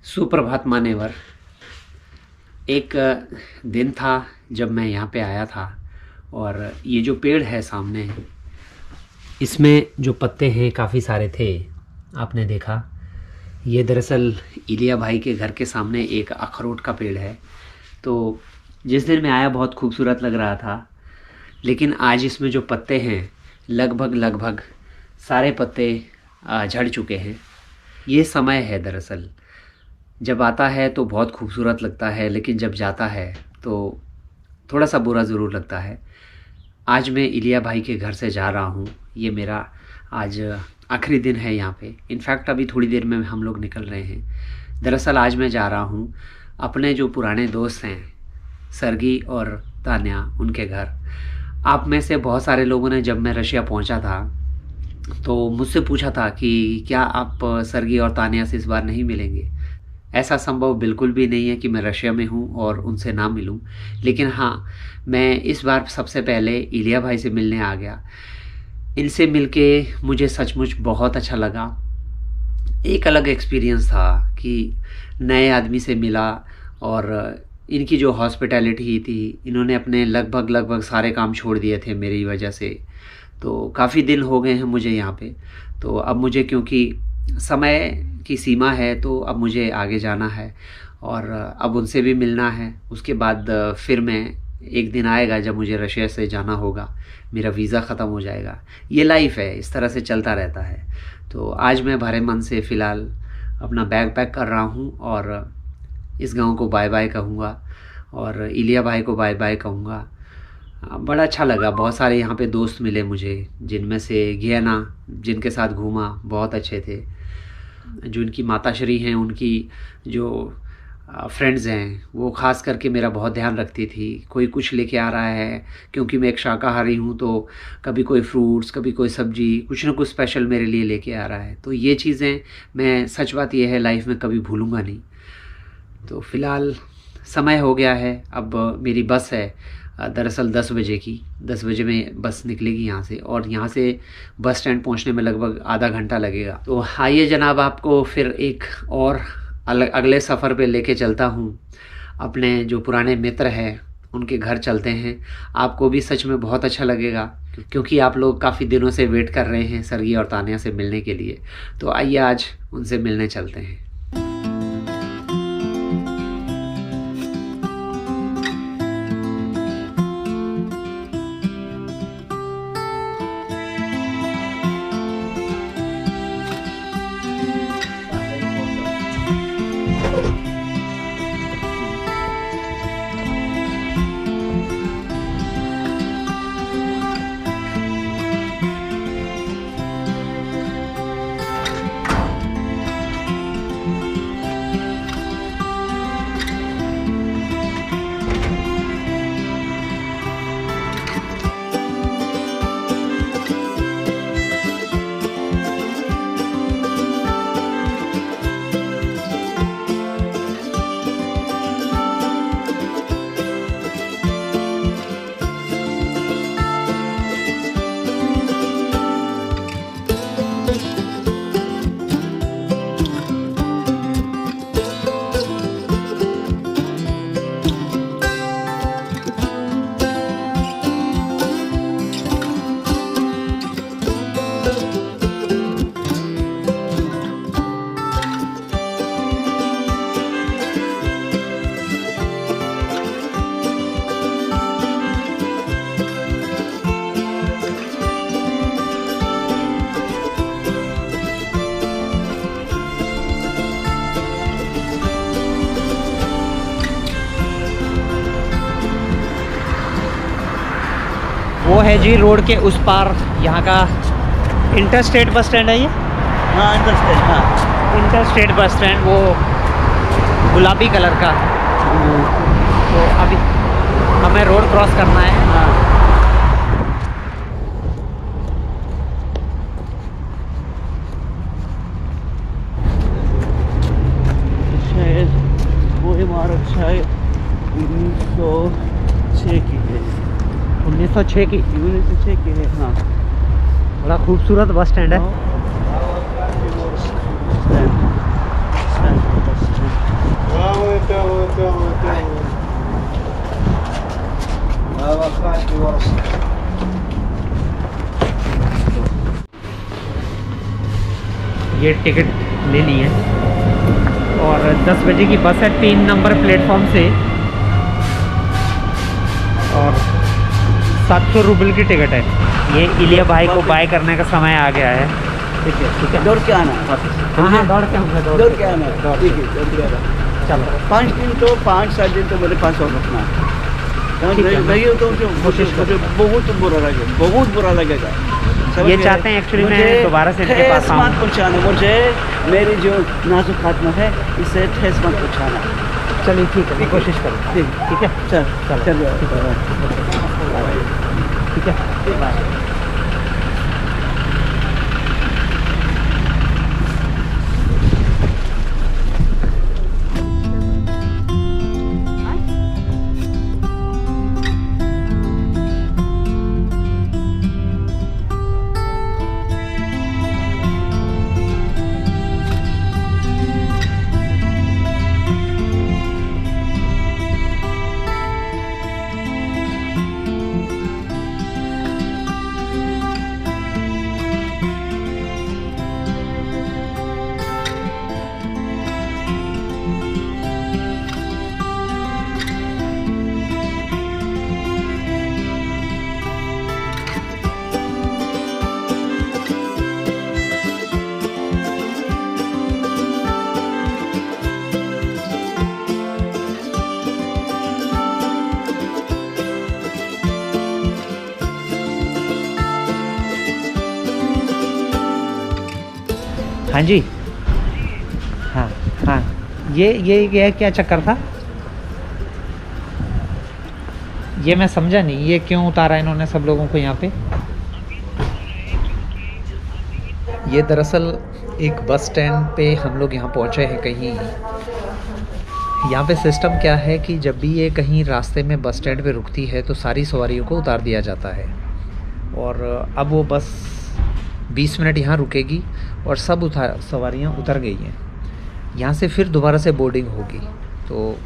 सुप्रभात मान्यवर। एक दिन था जब मैं यहाँ पे आया था और ये जो पेड़ है सामने, इसमें जो पत्ते हैं काफ़ी सारे थे। आपने देखा, ये दरअसल इलिया भाई के घर के सामने एक अखरोट का पेड़ है। तो जिस दिन मैं आया बहुत खूबसूरत लग रहा था, लेकिन आज इसमें जो पत्ते हैं लगभग सारे पत्ते झड़ चुके हैं। ये समय है दरअसल, जब आता है तो बहुत खूबसूरत लगता है, लेकिन जब जाता है तो थोड़ा सा बुरा ज़रूर लगता है। आज मैं इलिया भाई के घर से जा रहा हूँ। ये मेरा आज आखिरी दिन है यहाँ पे। इनफैक्ट अभी थोड़ी देर में हम लोग निकल रहे हैं। दरअसल आज मैं जा रहा हूँ अपने जो पुराने दोस्त हैं सरगी और तान्या, उनके घर। आप में से बहुत सारे लोगों ने जब मैं रशिया पहुँचा था तो मुझसे पूछा था कि क्या आप सरगी और तान्या से इस बार नहीं मिलेंगे। ऐसा संभव बिल्कुल भी नहीं है कि मैं रशिया में हूँ और उनसे ना मिलूँ, लेकिन हाँ, मैं इस बार सबसे पहले इलिया भाई से मिलने आ गया। इनसे मिलके मुझे सचमुच बहुत अच्छा लगा। एक अलग एक्सपीरियंस था कि नए आदमी से मिला और इनकी जो हॉस्पिटैलिटी थी, इन्होंने अपने लगभग सारे काम छोड़ दिए थे मेरी वजह से। तो काफ़ी दिन हो गए हैं मुझे यहाँ पे। तो अब मुझे, क्योंकि समय की सीमा है, तो अब मुझे आगे जाना है और अब उनसे भी मिलना है। उसके बाद फिर मैं, एक दिन आएगा जब मुझे रशिया से जाना होगा, मेरा वीज़ा ख़त्म हो जाएगा। ये लाइफ है, इस तरह से चलता रहता है। तो आज मैं भरे मन से फ़िलहाल अपना बैग पैक कर रहा हूँ और इस गांव को बाय बाय कहूँगा और इलिया भाई को बाय बाय कहूँगा। बड़ा अच्छा लगा। बहुत सारे यहाँ पे दोस्त मिले मुझे, जिनमें से गियाना, जिनके साथ घूमा, बहुत अच्छे थे। जो इनकी माताश्री हैं, उनकी जो फ्रेंड्स हैं, वो ख़ास करके मेरा बहुत ध्यान रखती थी। कोई कुछ लेके आ रहा है, क्योंकि मैं एक शाकाहारी हूँ, तो कभी कोई फ्रूट्स, कभी कोई सब्ज़ी, कुछ ना कुछ स्पेशल मेरे लिए लेके आ रहा है। तो ये चीज़ें मैं, सच बात ये है, लाइफ में कभी भूलूँगा नहीं। तो फ़िलहाल समय हो गया है। अब मेरी बस है दरअसल 10 बजे की। 10 बजे में बस निकलेगी यहाँ से, और यहाँ से बस स्टैंड पहुँचने में लगभग आधा घंटा लगेगा। तो आइए जनाब, आपको फिर एक और अगले सफ़र पे लेके चलता हूँ। अपने जो पुराने मित्र हैं उनके घर चलते हैं। आपको भी सच में बहुत अच्छा लगेगा, क्योंकि आप लोग काफ़ी दिनों से वेट कर रहे हैं सरगी और तान्या से मिलने के लिए। तो आइए आज उनसे मिलने चलते हैं। वो है जी रोड के उस पार, यहाँ का इंटरस्टेट बस स्टैंड है ये। हाँ, इंटरस्टेट। हाँ, इंटरस्टेट बस स्टैंड, वो गुलाबी कलर का। तो अभी हमें रोड क्रॉस करना है। हाँ। शायद वो इमारत शायद 1906 की है। 1906 की। 1906 की है। हाँ, बड़ा खूबसूरत बस स्टैंड है। Stand, stand, bus stand. ये टिकट ले ली है और 10 बजे की बस है 3 नंबर प्लेटफॉर्म से और 700 रुपये की टिकट है। ये इलिया भाई को बाय करने का समय आ गया है। ठीक है दौड़ के आना। हाँ दौड़ के आऊँगा दौड़ के आना। ठीक है, दौड़ के आना। चलो 5 दिन तो 5-7 दिन तो मेरे पास और रखना। ठीक है, नहीं हो तो कोशिश मुझे बहुत बुरा लगेगा, बहुत बुरा लगेगा। ये चाहते हैं एक्चुअली मैं दोबारा से इनके पास आऊँ। मत पहुँचाना मुझे, मेरी जो नाजुक खात्मा है इससे ठेस मत पहुँचाना। चलिए ठीक है, मैं कोशिश करूँगा। ठीक है चल ठीक है बाय। हाँ जी, हाँ ये क्या चक्कर था? ये मैं समझा नहीं, ये क्यों उतारा इन्होंने सब लोगों को यहाँ पे? ये दरअसल एक बस स्टैंड पे हम लोग यहाँ पहुँचे हैं कहीं। यहाँ पे सिस्टम क्या है कि जब भी ये कहीं रास्ते में बस स्टैंड पे रुकती है तो सारी सवारियों को उतार दिया जाता है। और अब वो बस 20 मिनट यहाँ रुकेगी और सब सवारियाँ उतर गई हैं। यहाँ से फिर दोबारा से बोर्डिंग होगी। तो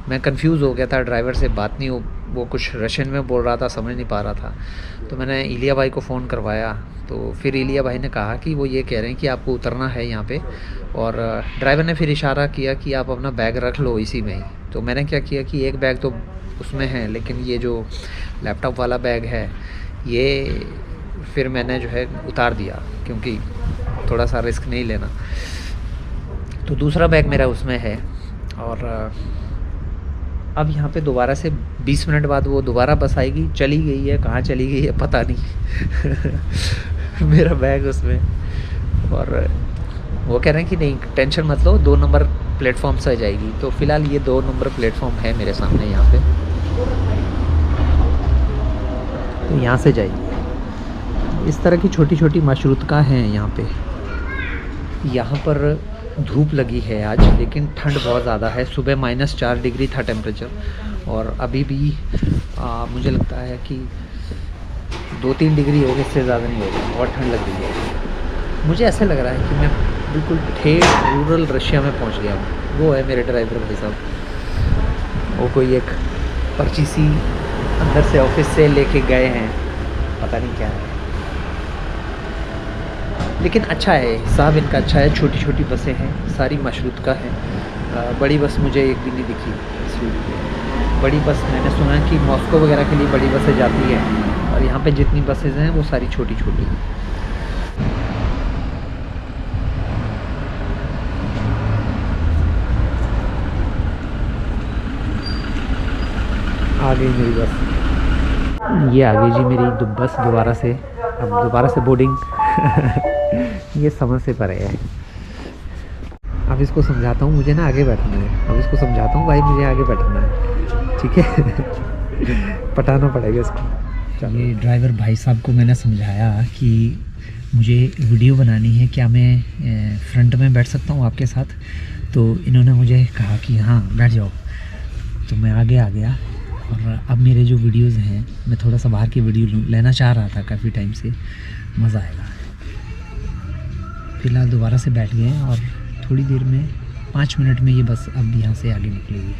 मैं कंफ्यूज हो गया था, ड्राइवर से बात नहीं हो, वो कुछ रशियन में बोल रहा था, समझ नहीं पा रहा था। तो मैंने इलिया भाई को फ़ोन करवाया, तो फिर इलिया भाई ने कहा कि वो ये कह रहे हैं कि आपको उतरना है यहाँ पे। और ड्राइवर ने फिर इशारा किया कि आप अपना बैग रख लो इसी में ही। तो मैंने क्या किया कि एक बैग तो उसमें है, लेकिन ये जो लैपटॉप वाला बैग है ये फिर मैंने जो है उतार दिया, क्योंकि थोड़ा सा रिस्क नहीं लेना। तो दूसरा बैग मेरा उसमें है। और अब यहाँ पे दोबारा से 20 मिनट बाद वो दोबारा बस आएगी। चली गई है, कहाँ चली गई है पता नहीं। मेरा बैग उसमें। और वो कह रहे हैं कि नहीं टेंशन मत लो, 2 नंबर प्लेटफॉर्म से जाएगी। तो फ़िलहाल ये 2 नंबर प्लेटफॉर्म है मेरे सामने यहाँ पे, तो यहाँ से जाएगी। इस तरह की छोटी छोटी मशरूतका हैं यहाँ पे। यहाँ पर धूप लगी है आज, लेकिन ठंड बहुत ज़्यादा है। सुबह -4 डिग्री था टेम्परेचर, और अभी भी मुझे लगता है कि 2-3 डिग्री होगी, इससे ज़्यादा नहीं होगा। बहुत ठंड लग रही है। मुझे ऐसा लग रहा है कि मैं बिल्कुल ठेठ रूरल रशिया में पहुँच गया हूँ। वो है मेरे ड्राइवर भाई साहब, वो कोई एक पर्ची सी अंदर से ऑफिस से लेके गए हैं, पता नहीं क्या है, लेकिन अच्छा है साहब, इनका अच्छा है। छोटी छोटी बसें हैं, सारी मशरूतका हैं। बड़ी बस मुझे एक भी नहीं दिखी इस रूट में। बड़ी बस मैंने सुना कि मॉस्को वगैरह के लिए बड़ी बसें जाती हैं, और यहाँ पे जितनी बसेज़ हैं वो सारी छोटी छोटी हैं। आ गई मेरी बस, ये आ गई जी मेरी बस दोबारा से। अब दोबारा से बोर्डिंग। ये समझ से परे है। अब इसको समझाता हूँ, मुझे ना आगे बैठना है। अब इसको समझाता हूँ भाई मुझे आगे बैठना है, ठीक है। पटाना पड़ेगा इसको। ये ड्राइवर भाई साहब को मैंने समझाया कि मुझे वीडियो बनानी है, क्या मैं फ्रंट में बैठ सकता हूँ आपके साथ? तो इन्होंने मुझे कहा कि हाँ बैठ जाओ। तो मैं आगे आ गया, और अब मेरे जो वीडियोज़ हैं, मैं थोड़ा सा बाहर की वीडियो लेना चाह रहा था काफ़ी टाइम से। मज़ा आएगा। फ़िलहाल दोबारा से बैठ गए हैं, और थोड़ी देर में 5 मिनट में ये बस अब यहाँ से आगे निकलेगी।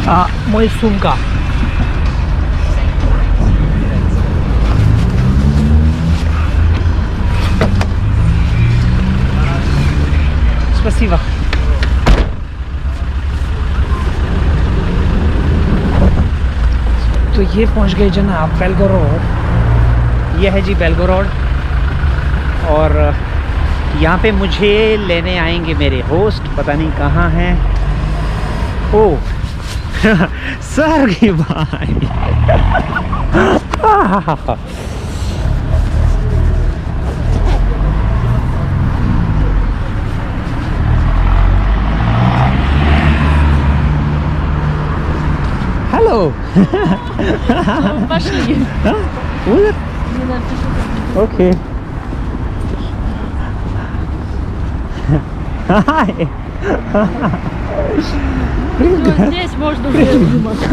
Moja sumka. Спасибо. तो ये पहुंच गए जनाब बेलगोरोड। ये है जी बेलगोरोड और यहाँ पे मुझे लेने आएंगे मेरे होस्ट, पता नहीं कहाँ हैं। ओ सर की भाई हेलो Пошли. ओके Всё, здесь можно уже снимать.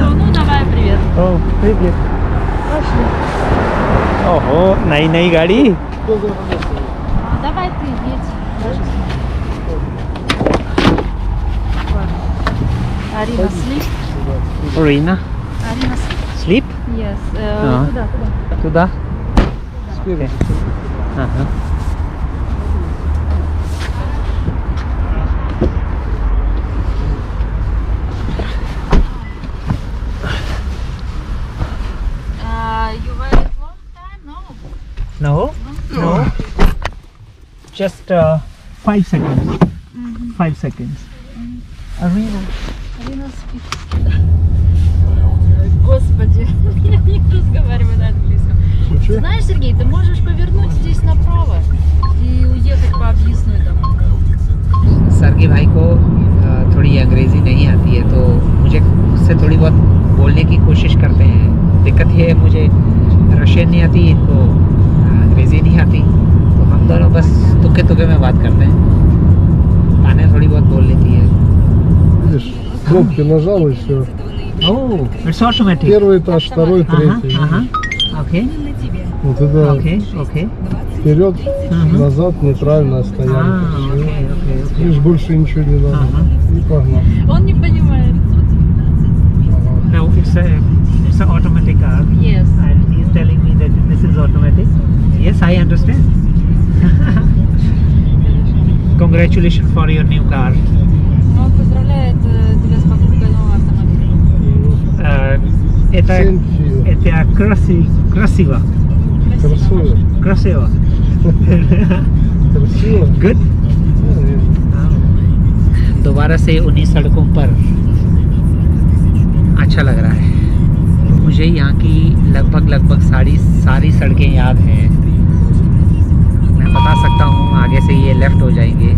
Ну, давай, привет. ओ привет। Пошли. ओहो नई नई गाड़ी। Давай ты едь. Арина, sleep. Рина Арина, sleep yes. Ага. Куда? туда. Okay. Ага. You wait long time? No. No. Just 5 seconds. 5 seconds. Arena. Арина спит. Господи, я не разговариваю на английском. Знаешь, Сергей, ты можешь повернуть здесь направо и уехать по объездной домой. Sir के भाई को थोड़ी अंग्रेज़ी नहीं आती है तो मुझे उससे थोड़ी बहुत बोलने की कोशिश करते हैं। दिक्कत ये है मुझे रशियन नहीं आती, इनको अंग्रेज़ी नहीं आती, तो हम दोनों बस तुक्के तुक्के में बात करते हैं। ताने थोड़ी बहुत बोल लेती है। Видишь, кнопки нажал и все. Oh it's automatic. Первый этаж, второй, третий. Okay Вот это okay okay вперед, назад, нейтральная стоянка. Всё. Okay Видишь, больше ничего не надо. Ага. И погнал. Он не понимает. No, it's an automatic car. Yes. And he's telling me that this is automatic. Yes, I understand. Congratulations for your new car. Он поздравляет тебя с покупкой нового автомобиля. Это красиво. Красиво. Красиво. Красиво? Good. दोबारा से उन्हीं सड़कों पर अच्छा लग रहा है। मुझे यहाँ की लगभग सारी सड़कें याद हैं। मैं बता सकता हूँ आगे से ये लेफ्ट हो जाएंगे।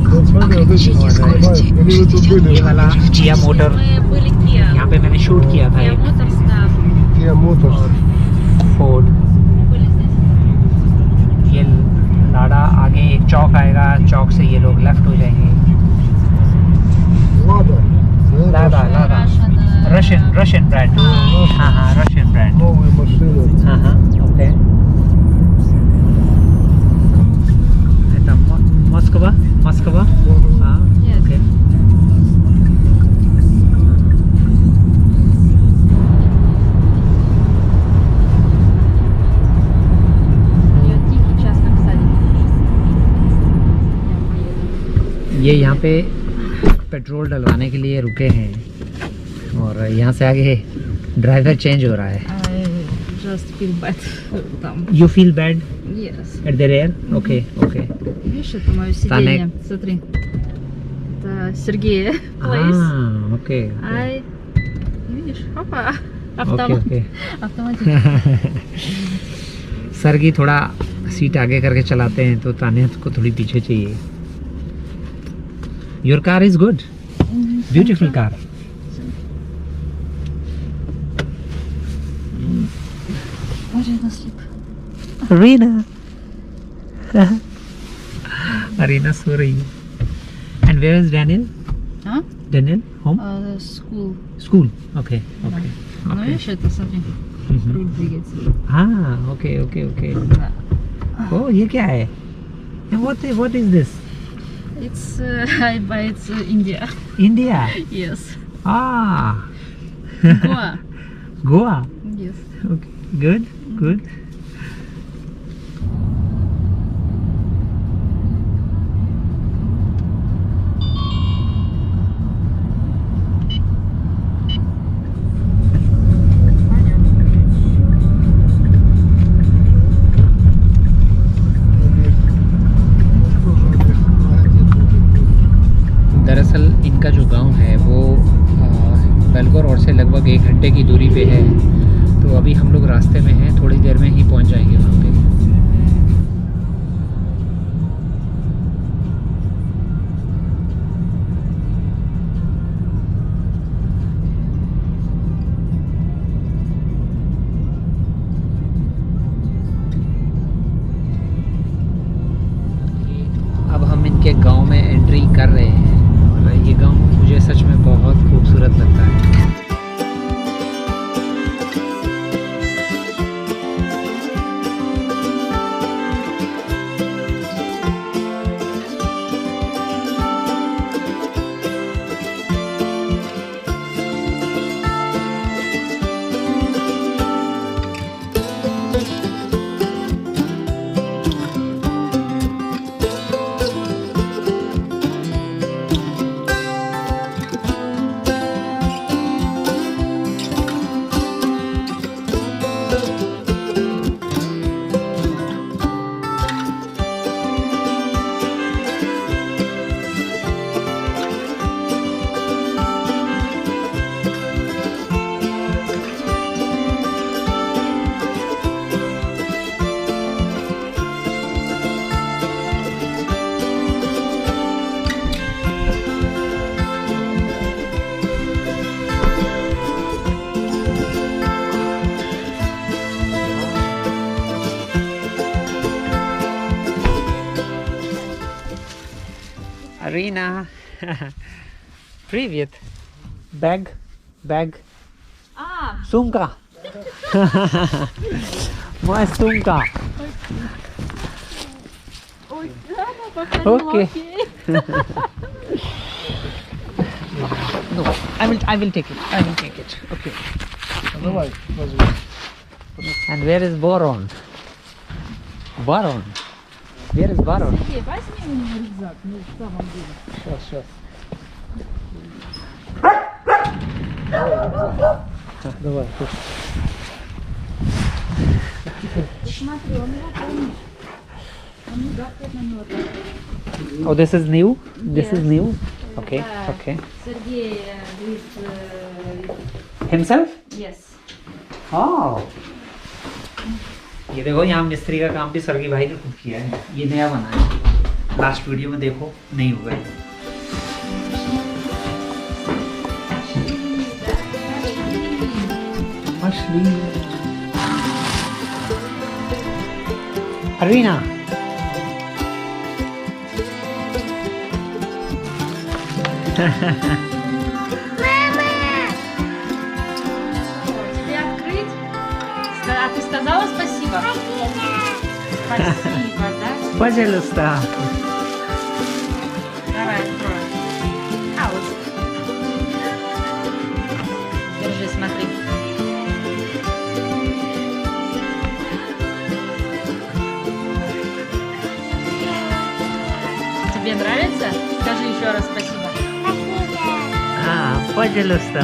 Вот смотри, вот эти снимают. Или вы тут были? ये वाला किया मोटर, Мы были Kia. यहाँ पे मैंने शूट किया था Kia एक Motors, да. Kia Motors. फोर्ड। Мы были здесь. ये लाड़ा आगे एक चौक आएगा, चौक से ये लोग लेफ्ट हो जाएंगे। Lada. लादा रशियन ब्रांड। हाँ रशियन ब्रांड। Новые машины. हाँ ओके। Это Москва? हाँ Yes. ओके। Ее тихий частном садике. Я поеду. ये यहाँ पे पेट्रोल डलवाने के लिए रुके हैं और यहाँ से आगे ड्राइवर चेंज हो रहा है। I just feel bad. Там. You feel bad Yes. at the rear? Okay. Видишь, это мое сиденье. Смотри. Это Сергея. Place. Okay. Ай. Видишь? Опа. Okay. Автоматически. Sir की थोड़ा सीट आगे करके चलाते हैं तो ताने को थोड़ी पीछे चाहिए। Your car is good. Beautiful car. Arina sleep. Arena. Arena सो रही है। And where is Daniel? А? Daniel home? School. School. Okay. Ну, видишь, это, смотри. Руль двигается. Okay. Да. Oh, ये क्या है? What is this? It's India. India. Yes. Ah, Goa. Goa. Yes. Okay, good, good. दरअसल इनका जो गांव है वो बेलगोर रोड से लगभग 1 घंटे की दूरी पे है। तो अभी हम लोग रास्ते में हैं, थोड़ी देर में ही पहुंच जाएंगे वहाँ पे। अब हम इनके गांव में एंट्री कर रहे हैं और ये गांव मुझे सच में बहुत खूबसूरत लगता है। Arina, привет. Bag, bag. Сумка. Моя сумка. Okay. No, I will take it. I will take it. Okay. Давай, возьми. And where is Boron? Baron. Where is Baron? Сергей, возьми у него рюкзак, ну, в самом деле. Сейчас. Давай, тут. Смотри, он его помнит. Он не гавкает на него так. Oh, this is new? This is Yes. new? Okay, Это okay. Сергей with Himself? yes. Oh. ये देखो यहाँ मिस्त्री का काम भी सरगी भाई ने खुद किया है। ये नया बना है, लास्ट वीडियो में देखो नहीं हुआ है। मछली अरीना Тебе открыть? А ты сказала спасибо? Спасибо, да? Пожалуйста. Давай, открой. А, вот. Держи, смотри. Тебе нравится? Скажи еще раз спасибо. А, пожалуйста.